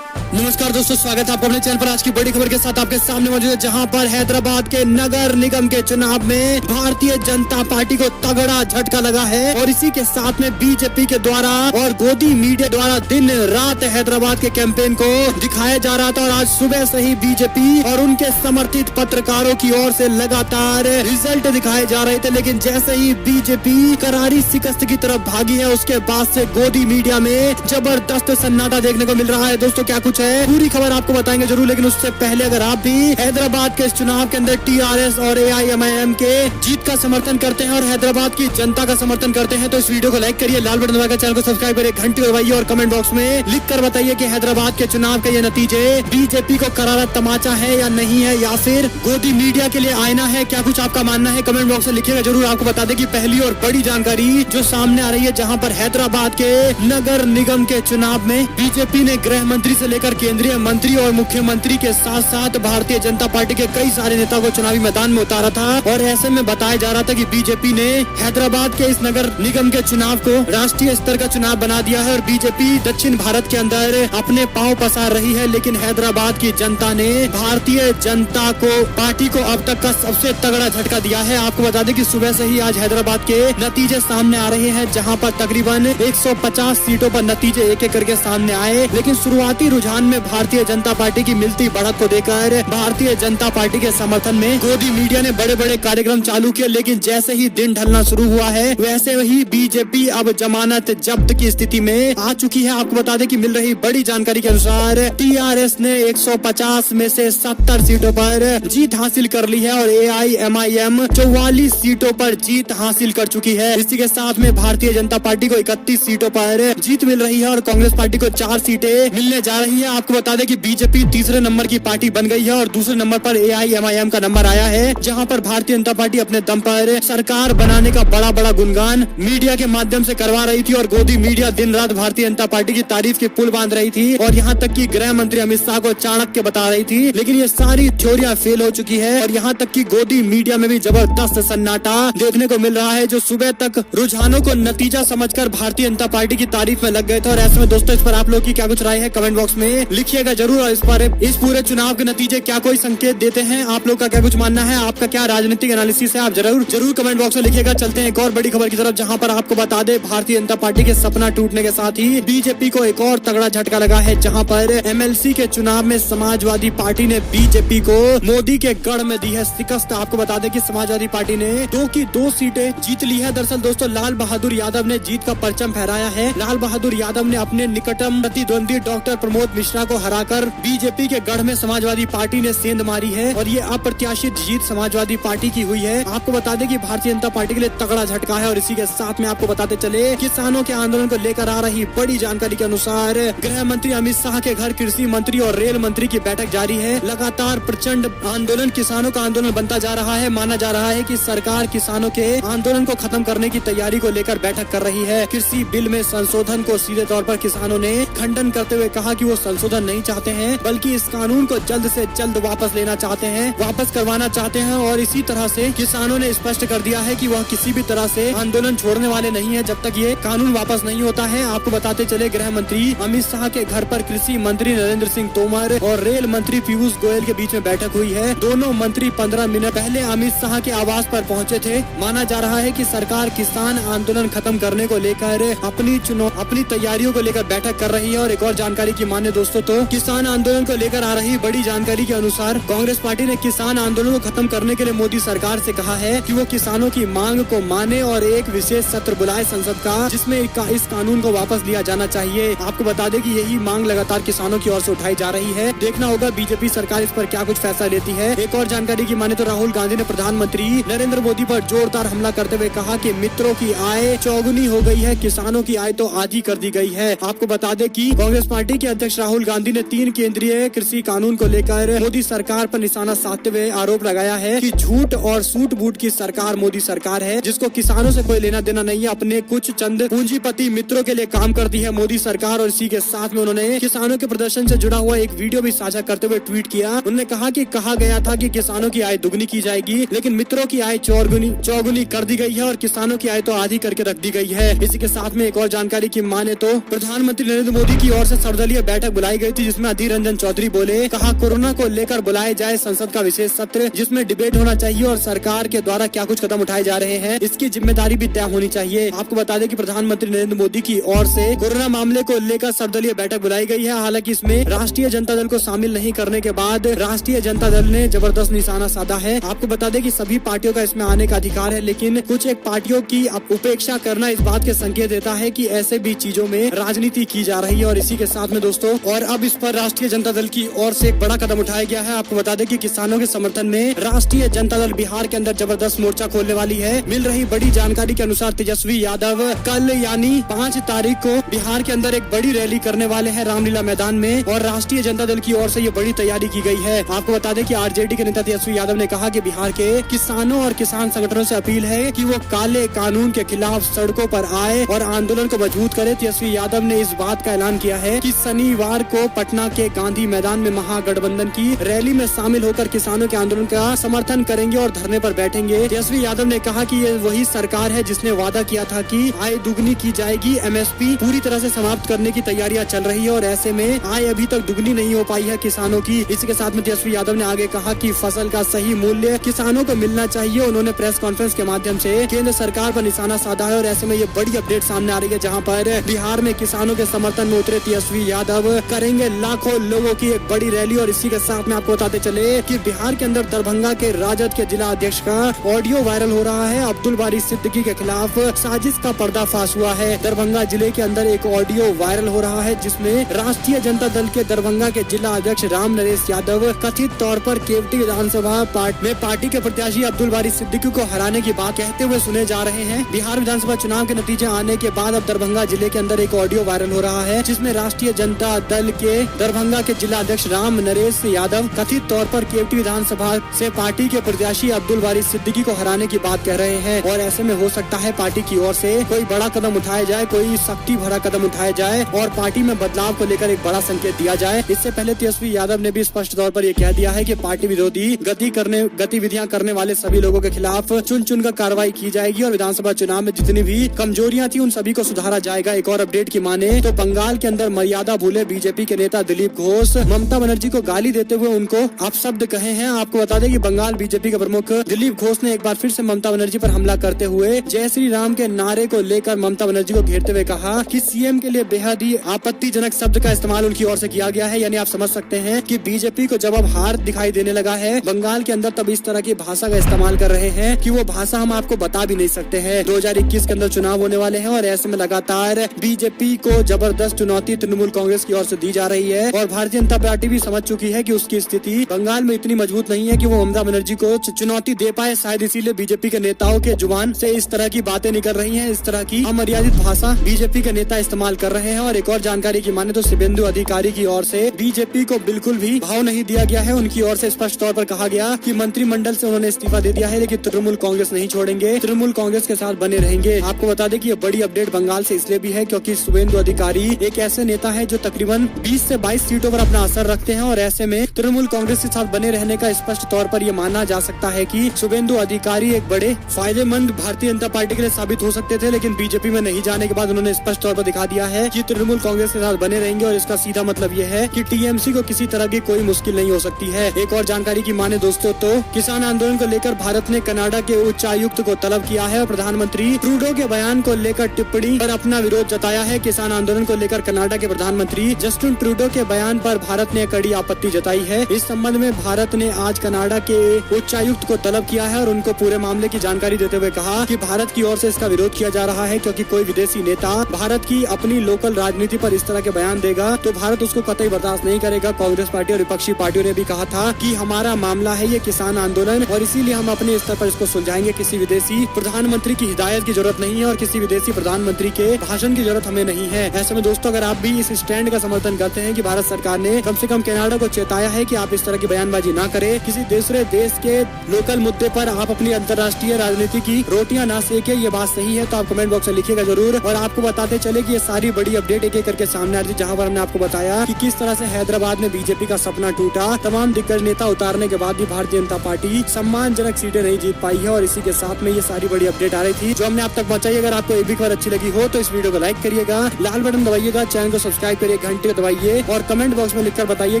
नमस्कार दोस्तों, स्वागत है आपका अपने चैनल पर। आज की बड़ी खबर के साथ आपके सामने मौजूद है, जहां पर हैदराबाद के नगर निगम के चुनाव में भारतीय जनता पार्टी को तगड़ा झटका लगा है और इसी के साथ में बीजेपी के द्वारा और गोदी मीडिया द्वारा दिन रात हैदराबाद के कैंपेन को दिखाया जा रहा था। और आज सुबह से ही बीजेपी और उनके समर्थित पत्रकारों की ओर से लगातार रिजल्ट दिखाए जा रहे थे, लेकिन जैसे ही बीजेपी करारी शिकस्त की तरफ भागी है, उसके बाद से गोदी मीडिया में जबरदस्त सन्नाटा देखने को मिल रहा है। दोस्तों, क्या कुछ है पूरी खबर आपको बताएंगे जरूर, लेकिन उससे पहले अगर आप भी हैदराबाद के इस चुनाव के अंदर टीआरएस और एआईएमआईएम के जीत का समर्थन करते हैं और हैदराबाद की जनता का समर्थन करते हैं, तो इस वीडियो को लाइक करिए, लाल बटन दबाकर चैनल को सब्सक्राइब करिए, घंटी दबाइए और कमेंट बॉक्स में लिख कर बताइए कि हैदराबाद के चुनाव के ये नतीजे बीजेपी को करारा तमाचा है या नहीं है, या फिर गोदी मीडिया के लिए आईना है। क्या कुछ आपका मानना है, कमेंट बॉक्स में लिखिएगा जरूर। आपको बता दें कि पहली और बड़ी जानकारी जो सामने आ रही है, जहां पर हैदराबाद के नगर निगम के चुनाव में बीजेपी ने गृह मंत्री से लेकर केंद्रीय मंत्री और मुख्यमंत्री के साथ साथ भारतीय जनता पार्टी के कई सारे नेताओं को चुनावी मैदान में उतारा था। और ऐसे में बताया जा रहा था कि बीजेपी ने हैदराबाद के इस नगर निगम के चुनाव को राष्ट्रीय स्तर का चुनाव बना दिया है और बीजेपी दक्षिण भारत के अंदर अपने पांव पसार रही है। लेकिन हैदराबाद की जनता ने भारतीय जनता को पार्टी को अब तक का सबसे तगड़ा झटका दिया है। आपको बता दें कि सुबह से ही आज हैदराबाद के नतीजे सामने आ रहे हैं, जहां पर तकरीबन 150 सीटों पर नतीजे एक एक करके सामने आए। लेकिन शुरुआती रुझान में भारतीय जनता पार्टी की मिलती बढ़त को देकर भारतीय जनता पार्टी के समर्थन में गोदी मीडिया ने बड़े बड़े कार्यक्रम चालू किए। लेकिन जैसे ही दिन ढलना शुरू हुआ है, वैसे ही बीजेपी अब जमानत जब्त की स्थिति में आ चुकी है। आपको बता दें कि मिल रही बड़ी जानकारी के अनुसार टीआरएस ने 150 में से 70 सीटों पर जीत हासिल कर ली है और एआईएमआईएम 44 सीटों पर जीत हासिल कर चुकी है। इसी के साथ में भारतीय जनता पार्टी को 31 सीटों पर जीत मिल रही है और कांग्रेस पार्टी को 4 सीटें मिलने जा रही है। आपको बता दें कि बीजेपी तीसरे नंबर की पार्टी बन गई है और दूसरे नंबर पर एआईएमआईएम का नंबर आया है, जहां पर भारतीय जनता पार्टी अपने दम पर सरकार बनाने का बड़ा बड़ा गुणगान मीडिया के माध्यम से करवा रही थी और गोदी मीडिया दिन रात भारतीय जनता पार्टी की तारीफ के पुल बांध रही थी और यहाँ तक कि गृह मंत्री अमित शाह को चाणक्य बता रही थी। लेकिन ये सारी थ्योरियां फेल हो चुकी है और यहाँ तक कि गोदी मीडिया में भी जबरदस्त सन्नाटा देखने को मिल रहा है, जो सुबह तक रुझानों को नतीजा समझकर भारतीय जनता पार्टी की तारीफ में लग गए थे। और ऐसे में दोस्तों, इस पर आप लोग की क्या कुछ राय है, कमेंट बॉक्स में लिखिएगा जरूर। और इस पूरे चुनाव के नतीजे क्या कोई संकेत देते हैं, आप लोग का क्या कुछ मानना है, आपका क्या राजनीतिक एनालिसिस है, आप जरूर कमेंट बॉक्स में लिखिएगा। चलते हैं एक और बड़ी खबर की तरफ, जहां पर आपको बता दें भारतीय जनता पार्टी के सपना टूटने के साथ ही बीजेपी को एक और तगड़ा झटका लगा है, जहां पर एमएलसी के चुनाव में समाजवादी पार्टी ने बीजेपी को मोदी के गढ़ में दी है शिकस्त। आपको बता दें कि समाजवादी पार्टी ने 2 की 2 सीटें जीत ली है। दरअसल दोस्तों, लाल बहादुर यादव ने जीत का परचम फहराया है। लाल बहादुर यादव ने अपने निकटतम प्रतिद्वंदी डॉक्टर प्रमोद मिश्रा को हराकर बीजेपी के गढ़ में समाजवादी पार्टी ने सेंध मारी है और ये अप्रत्याशित जीत समाजवादी पार्टी की हुई है। आपको बता दें कि भारतीय जनता पार्टी के लिए तगड़ा झटका है। और इसी के साथ में आपको बताते चले, किसानों के आंदोलन को लेकर आ रही बड़ी जानकारी के अनुसार गृह मंत्री अमित शाह के घर कृषि मंत्री और रेल मंत्री की बैठक जारी है। लगातार प्रचंड आंदोलन, किसानों का आंदोलन बनता जा रहा है। माना जा रहा है कि सरकार किसानों के आंदोलन को खत्म करने की तैयारी को लेकर बैठक कर रही है। कृषि बिल में संशोधन को सीधे तौर पर किसानों ने खंडन करते हुए कहा कि वो संशोधन नहीं चाहते हैं, बल्कि इस कानून को जल्द से जल्द वापस लेना चाहते हैं, वापस करवाना चाहते हैं। और इसी तरह से किसानों ने स्पष्ट कर दिया है कि वह किसी भी तरह से आंदोलन छोड़ने वाले नहीं है जब तक ये कानून वापस नहीं होता है। आपको बताते चले, गृह मंत्री अमित शाह के घर पर कृषि मंत्री नरेंद्र सिंह तोमर और रेल मंत्री पीयूष गोयल के बीच में बैठक हुई है। दोनों मंत्री 15 मिनट पहले अमित शाह के आवास पर पहुंचे थे। माना जा रहा है कि सरकार किसान आंदोलन खत्म करने को लेकर अपनी तैयारियों को लेकर बैठक कर रही है। और एक और जानकारी की माने दोस्तों, तो किसान आंदोलन को लेकर आ रही बड़ी जानकारी के अनुसार कांग्रेस पार्टी ने किसान आंदोलन को खत्म करने के लिए मोदी सरकार से कहा है कि वो किसानों की मांग को माने और एक विशेष सत्र बुलाए संसद का, जिसमें इस कानून को वापस लिया जाना चाहिए। आपको बता दें कि यही मांग लगातार किसानों की ओर से उठाई जा रही है। देखना होगा बीजेपी सरकार इस पर क्या कुछ फैसला लेती है। एक और जानकारी की माने तो राहुल गांधी ने प्रधानमंत्री नरेंद्र मोदी पर जोरदार हमला करते हुए कहा कि मित्रों की आय चौगुनी हो गई है, किसानों की आय तो आधी कर दी गई है। आपको बता दें कि कांग्रेस पार्टी के अध्यक्ष राहुल गांधी ने 3 केंद्रीय कृषि कानून को लेकर मोदी सरकार पर निशाना साधते हुए आरोप लगाया है कि झूठ और सूट बूट की सरकार मोदी सरकार है, जिसको किसानों से कोई लेना देना नहीं है। अपने कुछ चंद पूंजीपति मित्रों के लिए काम करती है मोदी सरकार। और इसी के साथ में उन्होंने किसानों के प्रदर्शन से जुड़ा हुआ एक वीडियो भी साझा करते हुए ट्वीट किया। उन्होंने कहा कि कहा गया था कि किसानों की आय दुगनी की जाएगी, लेकिन मित्रों की आय चौगुनी कर दी गई है और किसानों की आय तो आधी करके रख दी गई है। इसी के साथ में एक और जानकारी की माने तो प्रधानमंत्री नरेंद्र मोदी की ओर से सर्वदलीय बैठक बुलाई गई थी, जिसमें अधीर रंजन चौधरी बोले, कहा कोरोना को लेकर बुलाए जाए संसद का विशेष सत्र, जिसमें डिबेट होना चाहिए और सरकार के द्वारा क्या कुछ कदम उठाए जा रहे हैं इसकी जिम्मेदारी भी तय होनी चाहिए। आपको बता दें कि प्रधानमंत्री नरेंद्र मोदी की ओर से कोरोना मामले को लेकर सर्वदलीय बैठक बुलाई गई है। हालांकि इसमें राष्ट्रीय जनता दल को शामिल नहीं करने के बाद राष्ट्रीय जनता दल ने जबरदस्त निशाना साधा है। आपको बता दें कि सभी पार्टियों का इसमें आने का अधिकार है, लेकिन कुछ एक पार्टियों की उपेक्षा करना इस बात के संकेत देता है कि ऐसे भी चीजों में राजनीति की जा रही है। और इसी के साथ में दोस्तों, और अब इस पर राष्ट्रीय जनता दल की ओर से एक बड़ा कदम उठाया गया है। आपको बता दें कि किसानों के समर्थन में राष्ट्रीय जनता दल बिहार के अंदर जबरदस्त मोर्चा खोलने वाली है। मिल रही बड़ी जानकारी के अनुसार तेजस्वी यादव कल यानी 5 तारीख को बिहार के अंदर एक बड़ी रैली करने वाले हैं रामलीला मैदान में, और राष्ट्रीय जनता दल की ओर से ये बड़ी तैयारी की गई है। आपको बता दें कि आरजेडी के नेता तेजस्वी यादव ने कहा कि बिहार के किसानों और किसान संगठनों से अपील है कि वो काले कानून के खिलाफ सड़कों पर आए और आंदोलन को मजबूत करे। तेजस्वी यादव ने इस बात का ऐलान किया है कि शनिवार को पटना के गांधी मैदान में महागठबंधन की रैली में शामिल होकर किसानों के आंदोलन का समर्थन करेंगे और धरने पर बैठेंगे। तेजस्वी यादव ने कहा कि ये वही सरकार है जिसने वादा किया था कि आय दुगनी की जाएगी। एमएसपी पूरी तरह से समाप्त करने की तैयारियां चल रही है और ऐसे में आय अभी तक दुगनी नहीं हो पाई है किसानों की। इसी के साथ में तेजस्वी यादव ने आगे कहा कि फसल का सही मूल्य किसानों को मिलना चाहिए। उन्होंने प्रेस कॉन्फ्रेंस के माध्यम से केंद्र सरकार पर निशाना साधा है और ऐसे में ये बड़ी अपडेट सामने आ रही है, जहां पर बिहार में किसानों के समर्थन में उतरे तेजस्वी यादव करेंगे लाखों लोगों की एक बड़ी रैली। और इसी के साथ में आपको बताते चले कि बिहार के अंदर दरभंगा के राजद के जिला अध्यक्ष का ऑडियो वायरल हो रहा है। अब्दुल बारी सिद्दीकी के खिलाफ साजिश का पर्दाफाश हुआ है। दरभंगा जिले के अंदर एक ऑडियो वायरल हो रहा है, जिसमें राष्ट्रीय जनता दल के दरभंगा के जिला अध्यक्ष राम नरेश यादव कथित तौर पर केवटी विधानसभा में पार्टी के प्रत्याशी अब्दुल बारी सिद्दीकी को हराने की बात कहते हुए सुने जा रहे हैं। बिहार विधानसभा चुनाव के नतीजे आने के बाद अब दरभंगा जिले के अंदर एक ऑडियो वायरल हो रहा है, जिसमें राष्ट्रीय जनता दल के दरभंगा के जिला अध्यक्ष राम नरेश यादव कथित तौर पर केवटी विधानसभा से पार्टी के प्रत्याशी अब्दुल बारी सिद्दीकी को हराने की बात कह रहे हैं। और ऐसे में हो सकता है पार्टी की ओर से कोई बड़ा कदम उठाया जाए, कोई सख्ती भरा कदम उठाया जाए और पार्टी में बदलाव को लेकर एक बड़ा संकेत दिया जाए। इससे पहले तेजस्वी यादव ने भी स्पष्ट तौर पर यह कह दिया है कि पार्टी विरोधी गतिविधियां करने वाले सभी लोगों के खिलाफ चुन चुन कर कार्रवाई की जाएगी और विधानसभा चुनाव में जितनी भी कमजोरियां थी उन सभी को सुधारा जाएगा। एक और अपडेट की माने तो बंगाल के अंदर मर्यादा भूले बीजेपी के नेता दिलीप घोष ममता बनर्जी को गाली देते हुए उनको अपशब्द कहे हैं। आपको बता दें कि बंगाल बीजेपी के प्रमुख दिलीप घोष ने एक बार फिर से ममता बनर्जी पर हमला करते हुए जय श्री राम के नारे को लेकर ममता बनर्जी को घेरते हुए कहा कि सीएम के लिए बेहद ही आपत्तिजनक शब्द का इस्तेमाल उनकी ओर से किया गया है। यानी आप समझ सकते हैं कि बीजेपी को जब अब हार दिखाई देने लगा है बंगाल के अंदर, तब इस तरह की भाषा का इस्तेमाल कर रहे हैं कि वो भाषा हम आपको बता भी नहीं सकते हैं। 2021 के अंदर चुनाव होने वाले हैं और ऐसे में लगातार बीजेपी को जबरदस्त चुनौती तृणमूल कांग्रेस की ओर से दी जा रही है और भारतीय जनता पार्टी भी समझ चुकी है कि उसकी स्थिति बंगाल में इतनी मजबूत नहीं है कि वो ममता बनर्जी को चुनौती दे पाए। शायद इसीलिए बीजेपी के नेताओं के जुबान से इस तरह की बातें निकल रही हैं, इस तरह की अमर्यादित भाषा बीजेपी के नेता इस्तेमाल कर रहे हैं। और एक और जानकारी की माने तो शुभेंदु अधिकारी की ओर से बीजेपी को बिल्कुल भी भाव नहीं दिया गया है। उनकी ओर से स्पष्ट तौर पर कहा गया कि मंत्रिमंडल से उन्होंने इस्तीफा दे दिया है, लेकिन तृणमूल कांग्रेस नहीं छोड़ेंगे, तृणमूल कांग्रेस के साथ बने रहेंगे। आपको बता दें कि ये बड़ी अपडेट बंगाल से इसलिए भी है क्योंकि शुभेंदु अधिकारी एक ऐसे नेता है जो तकरीबन 20 से 22 सीटों पर अपना असर रखते हैं और ऐसे में तृणमूल कांग्रेस के साथ बने रहने का स्पष्ट तौर पर यह माना जा सकता है कि शुभेंदु अधिकारी एक बड़े फायदेमंद भारतीय जनता पार्टी के लिए साबित हो सकते थे। लेकिन बीजेपी में नहीं जाने के बाद उन्होंने स्पष्ट तौर पर दिखा दिया है कि तृणमूल कांग्रेस के साथ बने रहेंगे और इसका सीधा मतलब यह है कि टीएमसी को किसी तरह की कोई मुश्किल नहीं हो सकती है। एक और जानकारी की माने दोस्तों तो किसान आंदोलन को लेकर भारत ने कनाडा के उच्चायुक्त को तलब किया है और प्रधानमंत्री ट्रूडो के बयान को लेकर टिप्पणी पर अपना विरोध जताया है। किसान आंदोलन को लेकर कनाडा के प्रधानमंत्री जस्टिन ट्रूडो के बयान पर भारत ने कड़ी आपत्ति जताई है। इस संबंध में भारत ने आज कनाडा के उच्चायुक्त को तलब किया है और उनको पूरे मामले की जानकारी देते हुए कहा कि भारत की ओर से इसका विरोध किया जा रहा है क्योंकि कोई विदेशी नेता भारत की अपनी लोकल राजनीति पर इस तरह के बयान देगा तो भारत उसको कतई बर्दाश्त नहीं करेगा। कांग्रेस पार्टी और विपक्षी पार्टियों ने भी कहा था कि हमारा मामला है ये किसान आंदोलन और इसीलिए हम अपने स्तर पर इसको सुलझाएंगे। किसी विदेशी प्रधानमंत्री की हिदायत की जरूरत नहीं है और किसी विदेशी प्रधानमंत्री के भाषण की जरूरत हमें नहीं है। ऐसे में दोस्तों अगर आप भी इस स्टैंड का समर्थन करते हैं कि भारत सरकार ने कम से कम कनाडा को चेताया है कि आप इस तरह की बयानबाजी ना करें, किसी दूसरे देश के लोकल मुद्दे पर आप अपनी अंतर्राष्ट्रीय राजनीति की रोटियां ना सेके, ये बात सही है तो आप कमेंट बॉक्स में लिखिएगा जरूर। और आपको बताते चले कि ये सारी बड़ी अपडेट एक एक करके सामने आ रही थी, जहां पर हमने आपको बताया कि किस तरह से हैदराबाद में बीजेपी का सपना टूटा। तमाम दिग्गज नेता उतारने के बाद भी भारतीय जनता पार्टी सम्मानजनक सीटें नहीं जीत पाई है और इसी के साथ में ये सारी बड़ी अपडेट आ रही थी जो हमने आप तक पहुंचाई। अगर आपको एक भी खबर अच्छी लगी हो तो इस वीडियो को लाइक करिएगा, लाल बटन दबाइएगा, चैनल को सब्सक्राइब करिए, घंटे को दबाइए और कमेंट बॉक्स में लिखकर बताइए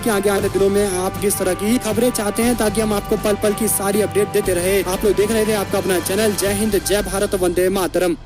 कि आगे आने दिनों में आप किस तरह की खबरें चाहते हैं, ताकि हम आपको पल पल की सारी अपडेट देते रहे। आप लोग देख रहे थे आपका अपना चैनल। जय हिंद, जय भारत, वंदे मातरम।